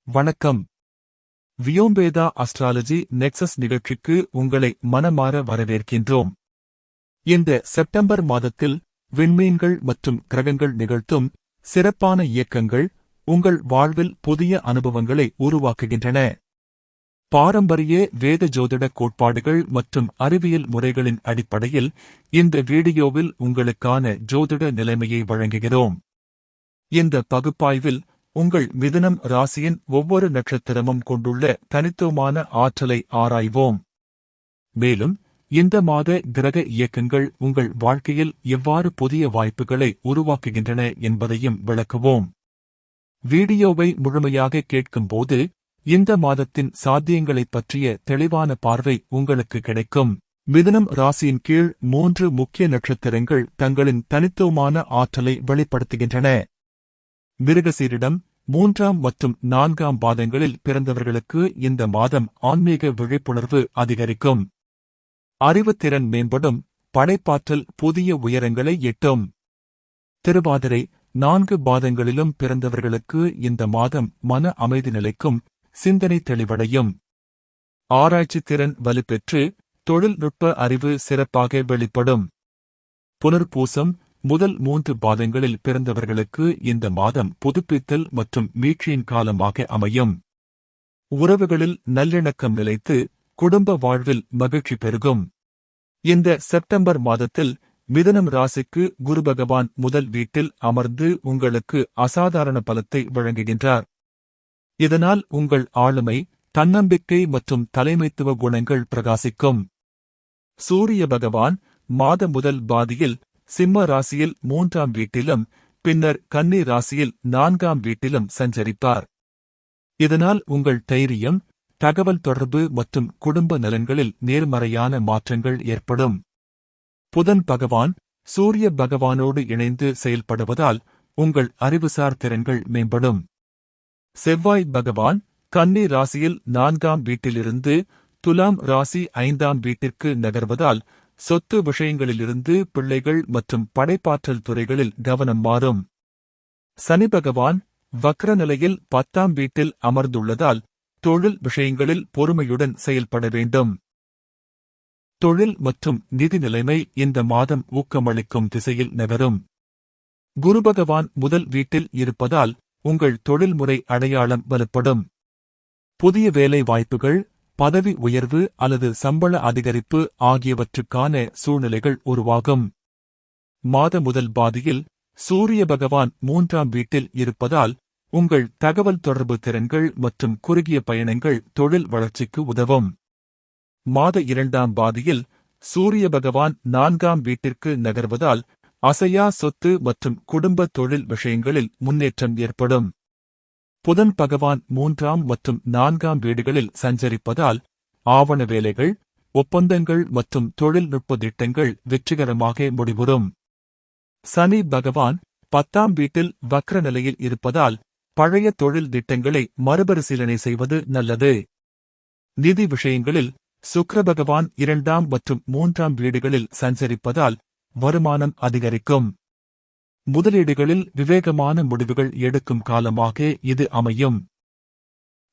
வணக்கம். வியோம்பேதா astrology nexus நிகழ்ச்சிக்கு உங்களை மனமார வரவேற்கின்றோம். இந்த செப்டம்பர் மாதத்தில் விண்மீன்கள் மற்றும் கிரகங்கள் நிகழ்த்தும் சிறப்பான இயக்கங்கள் உங்கள் வாழ்வில் புதிய அனுபவங்களை உருவாக்குகின்றன. பாரம்பரிய வேத ஜோதிட கோட்பாடுகள் மற்றும் அறிவியல் முறைகளின் அடிப்படையில் இந்த வீடியோவில் உங்களுக்கான ஜோதிட நிலைமையை வழங்குகிறோம். இந்த பகுப்பாய்வில் உங்கள் மிதுனம் ராசியின் ஒவ்வொரு நட்சத்திரமும் கொண்டுள்ள தனித்துவமான ஆற்றலை ஆராய்வோம். மேலும் இந்த மாத கிரக இயக்கங்கள் உங்கள் வாழ்க்கையில் எவ்வாறு புதிய வாய்ப்புகளை உருவாக்குகின்றன என்பதையும் விளக்குவோம். வீடியோவை முழுமையாக கேட்கும்போது இந்த மாதத்தின் சாத்தியங்களைப் பற்றிய தெளிவான பார்வை உங்களுக்கு கிடைக்கும். மிதுனம் ராசியின் கீழ் 3 முக்கிய நட்சத்திரங்கள் தங்களின் தனித்துவமான ஆற்றலை வெளிப்படுத்துகின்றன. மிருகசீரிடம் 3ஆம் மற்றும் 4ஆம் பாதங்களில் பிறந்தவர்களுக்கு இந்த மாதம் ஆன்மீக விழிப்புணர்வு அதிகரிக்கும். அறிவுத்திறன் மேம்படும், படைப்பாற்றல் புதிய உயரங்களை எட்டும். திருவாதிரை 4 பாதங்களிலும் பிறந்தவர்களுக்கு இந்த மாதம் மன அமைதி நிலைக்கும், சிந்தனை தெளிவடையும். ஆராய்ச்சி திறன் வலுப்பெற்று தொழில்நுட்ப அறிவு சிறப்பாக வெளிப்படும். புனர்பூசம் முதல் 3 பாதங்களில் பிறந்தவர்களுக்கு இந்த மாதம் புதுப்பித்தல் மற்றும் மீட்சியின் காலமாக அமையும். உறவுகளில் நல்லிணக்கம் நிலைத்து குடும்ப வாழ்வில் மகிழ்ச்சி பெருகும். இந்த செப்டம்பர் மாதத்தில் மிதுனம் ராசிக்கு குரு பகவான் முதல் வீட்டில் அமர்ந்து உங்களுக்கு அசாதாரண பலத்தை வழங்குகின்றார். இதனால் உங்கள் ஆளுமை, தன்னம்பிக்கை மற்றும் தலைமைத்துவ குணங்கள் பிரகாசிக்கும். சூரிய பகவான் மாத முதல் பாதியில் சிம்ம ராசியில் 3ஆம் வீட்டிலும் பின்னர் கன்னி ராசியில் 4ஆம் வீட்டிலும் சஞ்சரிப்பார். இதனால் உங்கள் தைரியம், தகவல் தொடர்பு மற்றும் குடும்ப நலன்களில் நேர்மறையான மாற்றங்கள் ஏற்படும். புதன் பகவான் சூரிய பகவானோடு இணைந்து செயல்படுவதால் உங்கள் அறிவுசார் திறன்கள் மேம்படும். செவ்வாய் பகவான் கன்னி ராசியில் 4ஆம் வீட்டிலிருந்து துலாம் ராசி 5ஆம் வீட்டிற்கு நகர்வதால் சொத்து விஷயங்களிலிருந்து பிள்ளைகள் மற்றும் படைப்பாற்றல் துறைகளில் கவனம் மாறும். சனி பகவான் வக்ர நிலையில் 10ஆம் வீட்டில் அமர்ந்துள்ளதால் தொழில் விஷயங்களில் பொறுமையுடன் செயல்பட வேண்டும். தொழில் மற்றும் நிதி நிலைமை இந்த மாதம் ஊக்கமளிக்கும் திசையில் நகரும். குரு பகவான் முதல் வீட்டில் இருப்பதால் உங்கள் தொழில்முறை அடையாளம் வலுப்படும். புதிய வேலை வாய்ப்புகள், பதவி உயர்வு அல்லது சம்பள அதிகரிப்பு ஆகியவற்றுக்கான சூழ்நிலைகள் உருவாகும். மாத முதல் பாதியில் சூரிய பகவான் 3ஆம் வீட்டில் இருப்பதால் உங்கள் தகவல் தொடர்பு திறன்கள் மற்றும் குறுகிய பயணங்கள் தொழில் வளர்ச்சிக்கு உதவும். மாத 2ஆம் பாதியில் சூரிய பகவான் 4ஆம் வீட்டிற்கு நகர்வதால் அசையா சொத்து மற்றும் குடும்ப தொழில் விஷயங்களில் முன்னேற்றம் ஏற்படும். புதன் பகவான் 3ஆம் மற்றும் 4ஆம் வீடுகளில் சஞ்சரிப்பதால் ஆவண வேலைகள், ஒப்பந்தங்கள் மற்றும் தொழில்நுட்ப திட்டங்கள் வெற்றிகரமாக முடிவுறும். சனி பகவான் 10ஆம் வீட்டில் வக்ர நிலையில் இருப்பதால் பழைய தொழில் திட்டங்களை மறுபரிசீலனை செய்வது நல்லது. நிதி விஷயங்களில் சுக்கிர பகவான் 2ஆம் மற்றும் 3ஆம் வீடுகளில் சஞ்சரிப்பதால் வருமானம் அதிகரிக்கும். முதலீடுகளில் விவேகமான முடிவுகள் எடுக்கும் காலமாக இது அமையும்.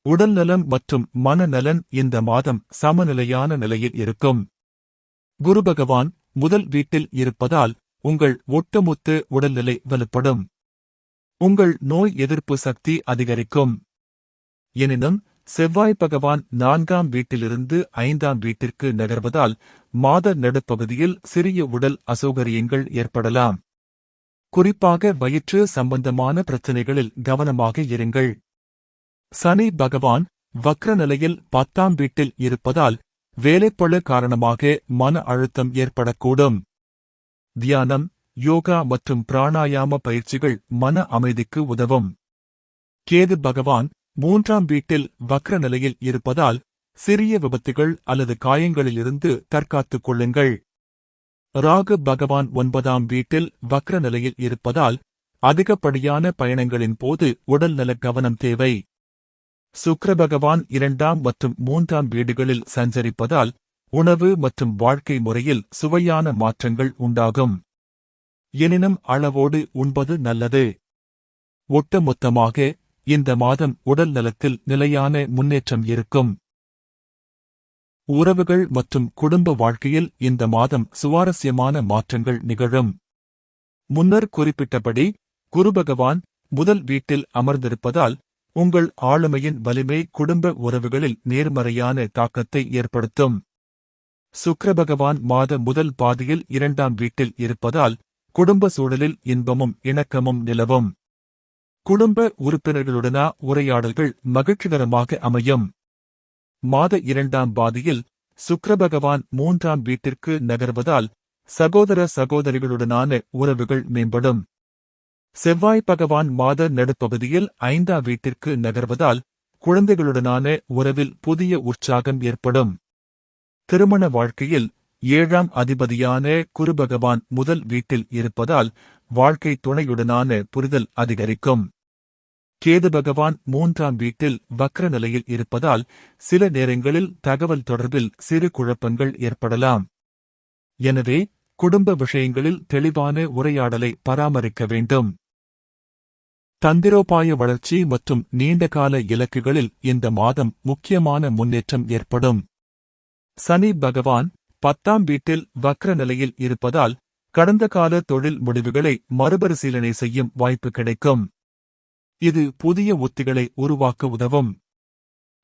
உடல்நலம் மற்றும் மனநலன் இந்த மாதம் சமநிலையான நிலையில் இருக்கும். குரு பகவான் முதல் வீட்டில் இருப்பதால் உங்கள் ஒட்டுமொத்த உடல்நிலை வலுப்படும். உங்கள் நோய் எதிர்ப்பு சக்தி அதிகரிக்கும். எனினும் செவ்வாய் பகவான் 4ஆம் வீட்டிலிருந்து 5ஆம் வீட்டிற்கு நகர்வதால் மாத நடுப்பகுதியில் சிறிய உடல் அசௌகரியங்கள் ஏற்படலாம். குறிப்பாக வயிற்று சம்பந்தமான பிரச்சினைகளில் கவனமாக இருங்கள். சனி பகவான் வக்ர நிலையில் 10ஆம் வீட்டில் இருப்பதால் வேலைப்பளு காரணமாக மன அழுத்தம் ஏற்படக்கூடும். தியானம், யோகா மற்றும் பிராணாயாம பயிற்சிகள் மன அமைதிக்கு உதவும். கேது பகவான் 3ஆம் வீட்டில் வக்ர நிலையில் இருப்பதால் சிறிய விபத்துகள் அல்லது காயங்களிலிருந்து தற்காத்துக் கொள்ளுங்கள். ராகு பகவான் 9ஆம் வீட்டில் வக்ர நிலையில் இருப்பதால் அதிகப்படியான பயணங்களின் போது உடல்நல கவனம் தேவை. சுக்கிர பகவான் 2ஆம் மற்றும் 3ஆம் வீடுகளில் சஞ்சரிப்பதால் உணவு மற்றும் வாழ்க்கை முறையில் சுவையான மாற்றங்கள் உண்டாகும். எனினும் அளவோடு உண்பது நல்லது. ஒட்டுமொத்தமாக இந்த மாதம் உடல் நலத்தில் நிலையான முன்னேற்றம் இருக்கும். உறவுகள் மற்றும் குடும்ப வாழ்க்கையில் இந்த மாதம் சுவாரஸ்யமான மாற்றங்கள் நிகழும். முன்னர் குறிப்பிட்டபடி குருபகவான் முதல் வீட்டில் அமர்ந்திருப்பதால் உங்கள் ஆளுமையின் வலிமை குடும்ப உறவுகளில் நேர்மறையான தாக்கத்தை ஏற்படுத்தும். சுக்கிரபகவான் மாத முதல் பாதியில் 2ஆம் வீட்டில் இருப்பதால் குடும்ப சூழலில் இன்பமும் இணக்கமும் நிலவும். குடும்ப உறுப்பினர்களுடன உரையாடல்கள் மகிழ்ச்சிகரமாக அமையும். மாத 2ஆம் பாதியில் சுக்கிரபகவான் 3ஆம் வீட்டிற்கு நகர்வதால் சகோதர சகோதரிகளுடனான உறவுகள் மேம்படும். செவ்வாய் பகவான் மாத நடுப்பகுதியில் 5ஆம் வீட்டிற்கு நகர்வதால் குழந்தைகளுடனான உறவில் புதிய உற்சாகம் ஏற்படும். திருமண வாழ்க்கையில் 7ஆம் அதிபதியான குருபகவான் முதல் வீட்டில் இருப்பதால் வாழ்க்கை துணையுடனான புரிதல் அதிகரிக்கும். கேது பகவான் 3ஆம் வீட்டில் வக்ர நிலையில் இருப்பதால் சில நேரங்களில் தகவல் தொடர்பில் சிறு குழப்பங்கள் ஏற்படலாம். எனவே குடும்ப விஷயங்களில் தெளிவான உரையாடலை பராமரிக்க வேண்டும். தந்திரோபாய வளர்ச்சி மற்றும் நீண்டகால இலக்குகளில் இந்த மாதம் முக்கியமான முன்னேற்றம் ஏற்படும். சனி பகவான் 10ஆம் வீட்டில் வக்ர நிலையில் இருப்பதால் கடந்த கால தொழில் முடிவுகளை மறுபரிசீலனை செய்யும் வாய்ப்பு கிடைக்கும். இது புதிய உத்திகளை உருவாக்க உதவும்.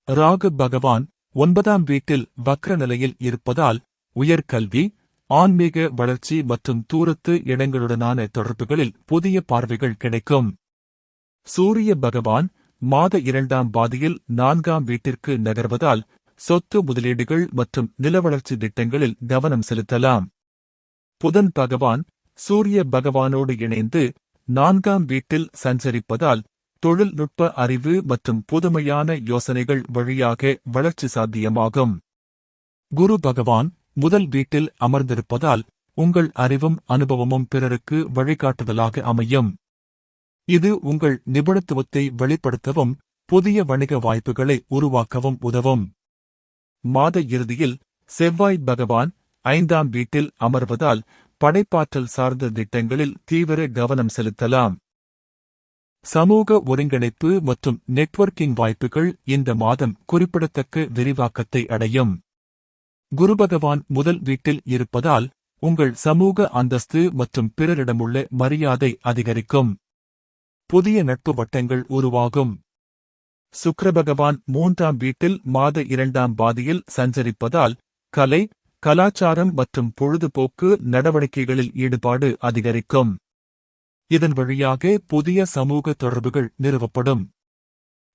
ராகு பகவான் 9ஆம் வீட்டில் வக்ர நிலையில் இருப்பதால் உயர்கல்வி, ஆன்மீக வளர்ச்சி மற்றும் தூரத்து இடங்களுடனான தொடர்புகளில் புதிய பார்வைகள் கிடைக்கும். சூரிய பகவான் மாத 2ஆம் பாதியில் 4ஆம் வீட்டிற்கு நகர்வதால் சொத்து முதலீடுகள் மற்றும் நிலவளர்ச்சி திட்டங்களில் கவனம் செலுத்தலாம். புதன் பகவான் சூரிய பகவானோடு இணைந்து 4ஆம் வீட்டில் சஞ்சரிப்பதால் தொழில்நுட்ப அறிவு மற்றும் புதுமையான யோசனைகள் வழியாக வளர்ச்சி சாத்தியமாகும். குரு பகவான் முதல் வீட்டில் அமர்ந்திருப்பதால் உங்கள் அறிவும் அனுபவமும் பிறருக்கு வழிகாட்டுதலாக அமையும். இது உங்கள் நிபுணத்துவத்தை வெளிப்படுத்தவும் புதிய வணிக வாய்ப்புகளை உருவாக்கவும் உதவும். மாத இறுதியில் செவ்வாய் பகவான் 5ஆம் வீட்டில் அமர்வதால் படைப்பாற்றல் சார்ந்த திட்டங்களில் தீவிர கவனம் செலுத்தலாம். சமூக ஒருங்கிணைப்பு மற்றும் நெட்வொர்க்கிங் வாய்ப்புகள் இந்த மாதம் குறிப்பிடத்தக்க விரிவாக்கத்தை அடையும். குருபகவான் முதல் வீட்டில் இருப்பதால் உங்கள் சமூக அந்தஸ்து மற்றும் பிறரிடமுள்ள மரியாதை அதிகரிக்கும். புதிய நட்பு வட்டங்கள் உருவாகும். சுக்கிரபகவான் 3ஆம் வீட்டில் மாத 2ஆம் பாதியில் சஞ்சரிப்பதால் கலை, கலாச்சாரம் மற்றும் பொழுதுபோக்கு நடவடிக்கைகளில் ஈடுபாடு அதிகரிக்கும். இதன் வழியாக புதிய சமூக தொடர்புகள் நிறுவப்படும்.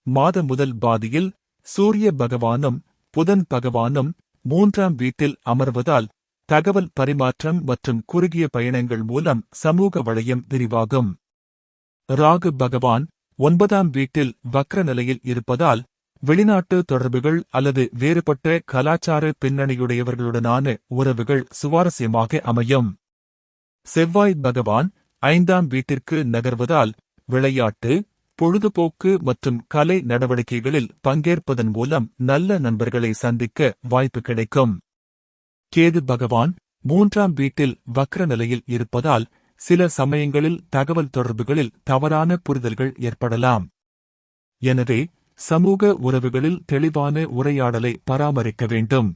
மாத முதல் பாதியில் சூரிய பகவானும் புதன் பகவானும் 3ஆம் வீட்டில் அமர்வதால் தகவல் பரிமாற்றம் மற்றும் குறுகிய பயணங்கள் மூலம் சமூக வளையம் விரிவாகும். ராகு பகவான் 9ஆம் வீட்டில் வக்ர நிலையில் இருப்பதால் வெளிநாட்டு தொடர்புகள் அல்லது வேறுபட்ட கலாச்சார பின்னணியுடையவர்களுடனான உறவுகள் சுவாரஸ்யமாக அமையும். செவ்வாய் பகவான் 5ஆம் வீட்டிற்கு நகர்வதால் விளையாட்டு, பொழுதுபோக்கு மற்றும் கலை நடவடிக்கைகளில் பங்கேற்பதன் மூலம் நல்ல நண்பர்களை சந்திக்க வாய்ப்பு கிடைக்கும். கேது பகவான் 3ஆம் வீட்டில் வக்ர நிலையில் இருப்பதால் சில சமயங்களில் தகவல் தொடர்புகளில் தவறான புரிதல்கள் ஏற்படலாம். எனவே சமூக உறவுகளில் தெளிவான உரையாடலை பராமரிக்க வேண்டும்.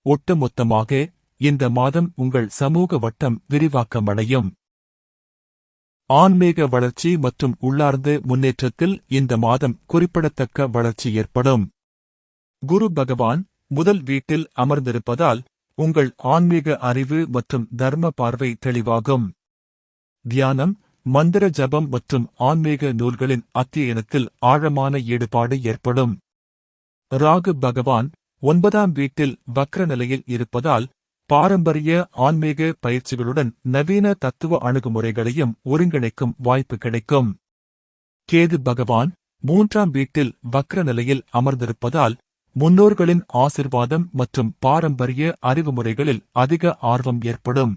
ஒட்டுமொத்தமாக இந்த மாதம் உங்கள் சமூக வட்டம் விரிவாக்கமடையும். ஆன்மீக வளர்ச்சி மற்றும் உள்ளார்ந்த முன்னேற்றத்தில் இந்த மாதம் குறிப்பிடத்தக்க வளர்ச்சி ஏற்படும். குரு பகவான் முதல் வீட்டில் அமர்ந்திருப்பதால் உங்கள் ஆன்மீக அறிவு மற்றும் தர்ம பார்வை தெளிவாகும். தியானம், மந்திர ஜபம் மற்றும் ஆன்மீக நூல்களின் அத்தியனத்தில் ஆழமான ஈடுபாடு ஏற்படும். ராகு பகவான் 9ஆம் வீட்டில் வக்ர நிலையில் இருப்பதால் பாரம்பரிய ஆன்மீக பயிற்சிகளுடன் நவீன தத்துவ அணுகுமுறைகளையும் ஒருங்கிணைக்கும் வாய்ப்பு கிடைக்கும். கேது பகவான் 3ஆம் வீட்டில் வக்ர நிலையில் அமர்ந்திருப்பதால் முன்னோர்களின் ஆசிர்வாதம் மற்றும் பாரம்பரிய அறிவுமுறைகளில் அதிக ஆர்வம் ஏற்படும்.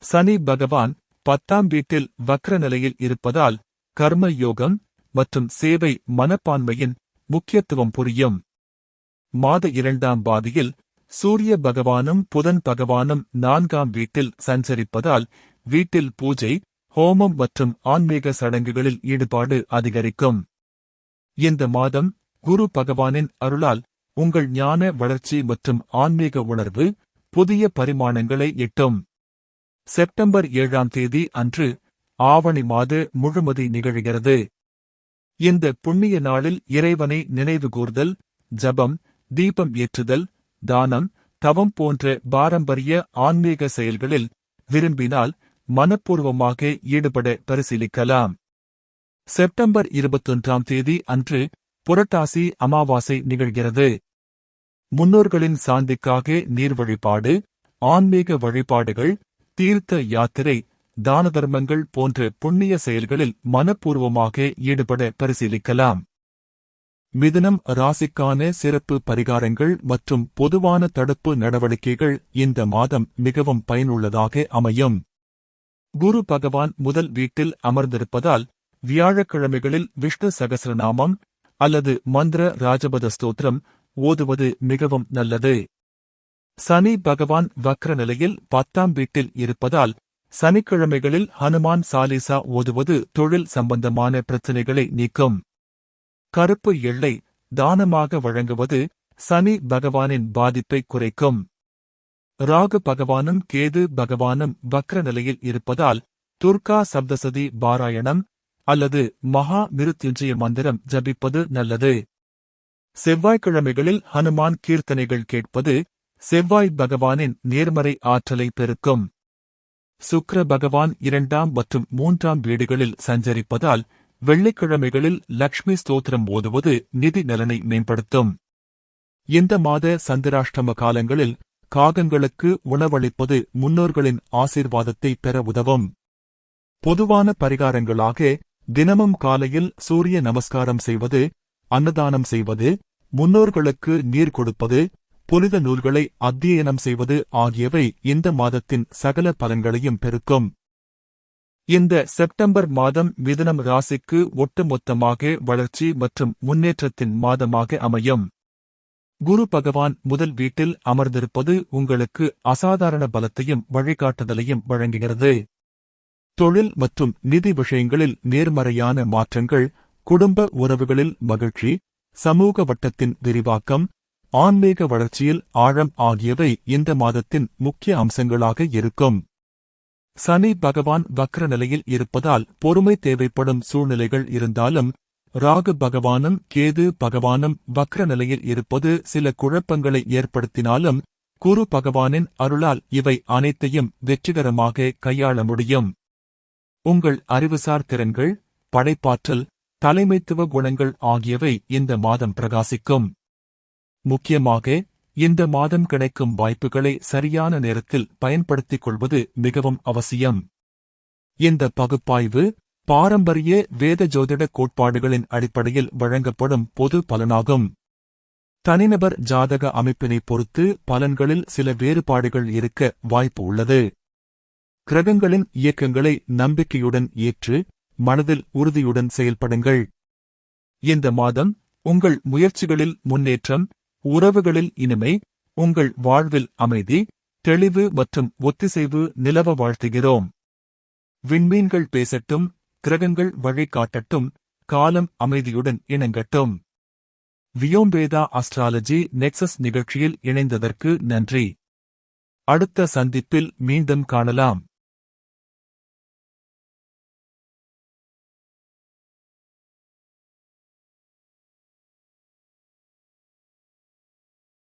சனி பகவான் 10ஆம் வீட்டில் வக்ர நிலையில் இருப்பதால் கர்ம யோகம் மற்றும் சேவை மனப்பான்மையின் முக்கியத்துவம் புரியும். மாத 2ஆம் பாதியில் சூரிய பகவானும் புதன் பகவானும் 4ஆம் வீட்டில் சஞ்சரிப்பதால் வீட்டில் பூஜை, ஹோமம் மற்றும் ஆன்மீக சடங்குகளில் ஈடுபாடு அதிகரிக்கும். இந்த மாதம் குரு பகவானின் அருளால் உங்கள் ஞான வளர்ச்சி மற்றும் ஆன்மீக உணர்வு புதிய பரிமாணங்களை எட்டும். செப்டம்பர் 7ஆம் தேதி அன்று ஆவணி மாத முழுமதி நிகழ்கிறது. இந்த புண்ணிய நாளில் இறைவனை நினைவுகூர்தல், ஜபம், தீபம் ஏற்றுதல், தானம், தவம் போன்ற பாரம்பரிய ஆன்மீக செயல்களில் விரும்பினால் மனப்பூர்வமாக ஈடுபட பரிசீலிக்கலாம். செப்டம்பர் 21ஆம் தேதி அன்று புரட்டாசி அமாவாசை நிகழ்கிறது. முன்னோர்களின் சாந்திக்காக நீர் வழிபாடு, ஆன்மீக வழிபாடுகள், தீர்த்த யாத்திரை, தான தர்மங்கள் போன்ற புண்ணிய செயல்களில் மனப்பூர்வமாக ஈடுபட பரிசீலிக்கலாம். மிதுனம் ராசிக்கான சிறப்பு பரிகாரங்கள் மற்றும் பொதுவான தடுப்பு நடவடிக்கைகள் இந்த மாதம் மிகவும் பயனுள்ளதாக அமையும். குரு பகவான் முதல் வீட்டில் அமர்ந்திருப்பதால் வியாழக்கிழமைகளில் விஷ்ணு சகஸ்ரநாமம் அல்லது மந்திர ராஜபத ஸ்தோத்திரம் ஓதுவது மிகவும் நல்லது. சனி பகவான் வக்ர நிலையில் 10ஆம் வீட்டில் இருப்பதால் சனிக்கிழமைகளில் ஹனுமான் சாலிசா ஓதுவது தொழில் சம்பந்தமான பிரச்சினைகளை நீக்கும். கருப்பு எள்ளை தானமாக வழங்குவது சனி பகவானின் பாதிப்பை குறைக்கும். ராகு பகவானும் கேது பகவானும் வக்ர நிலையில் இருப்பதால் துர்கா சப்தசதி பாராயணம் அல்லது மகா மிருத்யுஞ்சய மந்திரம் ஜபிப்பது நல்லது. செவ்வாய்க்கிழமைகளில் ஹனுமான் கீர்த்தனைகள் கேட்பது செவ்வாய் பகவானின் நேர்மறை ஆற்றலை பெருக்கும். சுக்கிர பகவான் 2ஆம் மற்றும் 3ஆம் வீடுகளில் சஞ்சரிப்பதால் வெள்ளிக்கிழமைகளில் லக்ஷ்மி ஸ்தோத்திரம் ஓதுவது நிதி நலனை மேம்படுத்தும். இந்த மாத சந்திராஷ்டம காலங்களில் காகங்களுக்கு உணவளிப்பது முன்னோர்களின் ஆசீர்வாதத்தை பெற உதவும். பொதுவான பரிகாரங்களாக தினமும் காலையில் சூரிய நமஸ்காரம் செய்வது, அன்னதானம் செய்வது, முன்னோர்களுக்கு நீர் கொடுப்பது, புனித நூல்களை அத்தியனம் செய்வது ஆகியவை இந்த மாதத்தின் சகல பலன்களையும் பெருக்கும். இந்த செப்டம்பர் மாதம் மிதுனம் ராசிக்கு ஒட்டுமொத்தமாக வளர்ச்சி மற்றும் முன்னேற்றத்தின் மாதமாக அமையும். குரு பகவான் முதல் வீட்டில் அமர்ந்திருப்பது உங்களுக்கு அசாதாரண பலத்தையும் வழிகாட்டுதலையும் வழங்குகிறது. தொழில் மற்றும் நிதி விஷயங்களில் நேர்மறையான மாற்றங்கள், குடும்ப உறவுகளில் மகிழ்ச்சி, சமூக வட்டத்தின் விரிவாக்கம், ஆன்மீக வளர்ச்சியில் ஆழம் ஆகியவை இந்த மாதத்தின் முக்கிய அம்சங்களாக இருக்கும். சனி பகவான் வக்ர நிலையில் இருப்பதால் பொறுமை தேவைப்படும் சூழ்நிலைகள் இருந்தாலும், ராகு பகவானும் கேது பகவானும் வக்ர நிலையில் இருப்பது சில குழப்பங்களை ஏற்படுத்தினாலும், குரு பகவானின் அருளால் இவை அனைத்தையும் வெற்றிகரமாக கையாள முடியும். உங்கள் அறிவுசார் திறன்கள், படைப்பாற்றல், தலைமைத்துவ குணங்கள் ஆகியவை இந்த மாதம் பிரகாசிக்கும். முக்கியமாக இந்த மாதம் கிடைக்கும் வாய்ப்புகளை சரியான நேரத்தில் பயன்படுத்திக் கொள்வது மிகவும் அவசியம். இந்த பகுப்பாய்வு பாரம்பரிய வேத ஜோதிட கோட்பாடுகளின் அடிப்படையில் வழங்கப்படும் பொது பலனாகும். தனிநபர் ஜாதக அமைப்பினை பொறுத்து பலன்களில் சில வேறுபாடுகள் இருக்க வாய்ப்பு உள்ளது. கிரகங்களின் இயக்கங்களை நம்பிக்கையுடன் ஏற்று மனதில் உறுதியுடன் செயல்படுங்கள். இந்த மாதம் உங்கள் முயற்சிகளில் முன்னேற்றம், உறவுகளில் இனிமை, உங்கள் வாழ்வில் அமைதி, தெளிவு மற்றும் ஒத்திசைவு நிலவ வாழ்த்துகிறோம். விண்மீன்கள் பேசட்டும், கிரகங்கள் வழிகாட்டட்டும், காலம் அமைதியுடன் இணங்கட்டும். வியோம்பேதா அஸ்ட்ராலஜி நெக்சஸ் நிகழ்ச்சியில் இணைந்ததற்கு நன்றி. அடுத்த சந்திப்பில் மீண்டும் காணலாம்.